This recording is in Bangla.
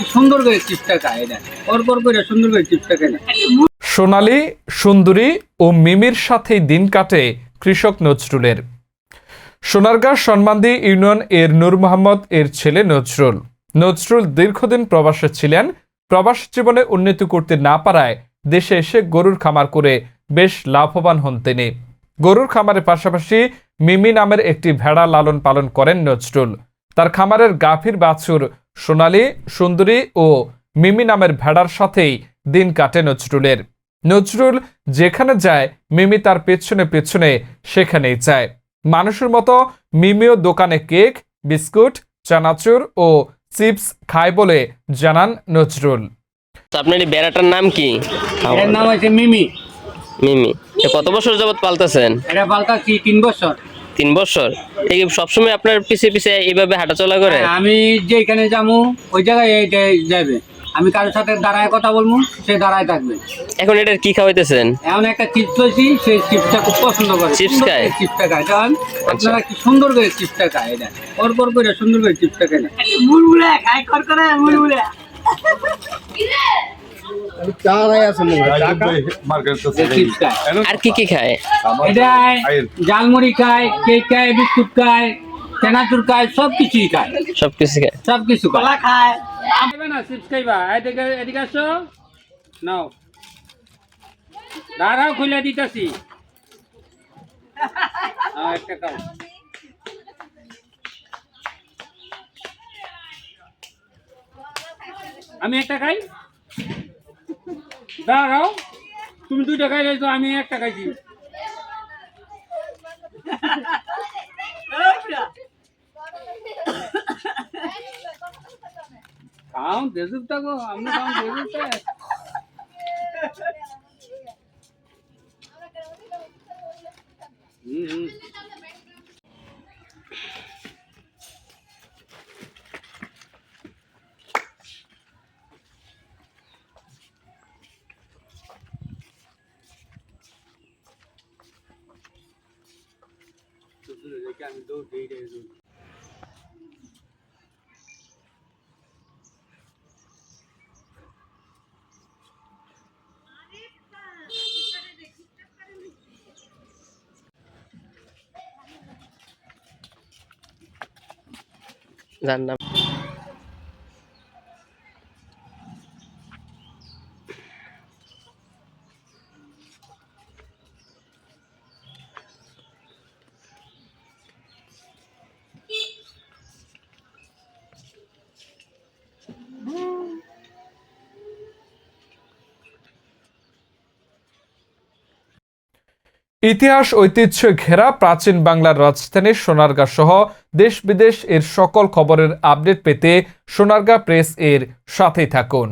কি সুন্দর করে চিপসটা খায়, এটা কর করে সুন্দর করে চিপসটা খায়। সোনালী, সুন্দরী ও মিমির সাথেই দিন কাটে কৃষক নজরুলের। সোনারগাঁ সনমান্দি ইউনিয়ন এর নূর মোহাম্মদ এর ছেলে নজরুল। নজরুল দীর্ঘদিন প্রবাসে ছিলেন। প্রবাস জীবনে উন্নতি করতে না পারায় দেশে এসে গরুর খামার করে বেশ লাভবান হন তিনি। গরুর খামারের পাশাপাশি মিমি নামের একটি ভেড়া লালন পালন করেন নজরুল। তার খামারের গাভীর বাছুর সোনালী, সুন্দরী ও মিমি নামের ভেড়ার সাথেই দিন কাটে নজরুলের। নজরুল যেখানে যায় মিমি তার পেছনে পেছনে সেখানেই যায়। মানুষের মতো মিমিও দোকানে কেক, বিস্কুট, চানাচুর ও চিপস খায় বলে জানান নজরুল। আপনার এই বেড়াটার নাম কি? এর নাম হচ্ছে মিমি। মিমি। কত বছর যাবত পালতেছেন? এটা পালতাছি 3 বছর। 3 বছর। এই সবসময় আপনার পিছে পিছে এইভাবে হাঁটাচলা করে? আমি যেখানে যাবো ওই জায়গায় এইটা যাবে। আমি কারোর সাথে দাঁড়ায় কথা বলবো, সে দাঁড়ায় থাকবে। এখন এটার কি খাওয়াইতেছেন? এমন একটা চিপস লইছি, সেই চিপসটা খুব পছন্দ করে। চিপস খায়? চিপসটা খায়, কারণ আপনারা কি সুন্দর করে চিপসটা খায়, এটা কর করে সুন্দর করে চিপসটা খায়। মুড়মুড়ে খায়, কর করে মুড়মুড়ে। আর কি কি খায়? এটা জালমুড়ি খায়, কেক খায়, বিস্কুট খায়, চানাচুর খায়, সবকিছুই খায়। সবকিছু খায়? সবকিছু কলা খায়। না চিপস খাইবা, এদিকে আসো, নাও দাঁড়াও, খুলে দিতেছি। একটা খাও। আমি একটা খাই, দাঁড়াও, তুমি 2টা খাইলে তো আমি একটা খাইছি। খাও, দেশুক থাকো, আমি খাও, দেশুক। আমি তো যার নাম ইতিহাস ঐতিহ্য ঘেরা প্রাচীন বাংলার রাজধানী সোনারগাঁ সহ দেশ বিদেশ এর সকল খবরের আপডেট পেতে সোনারগাঁ প্রেস এর সাথেই থাকুন।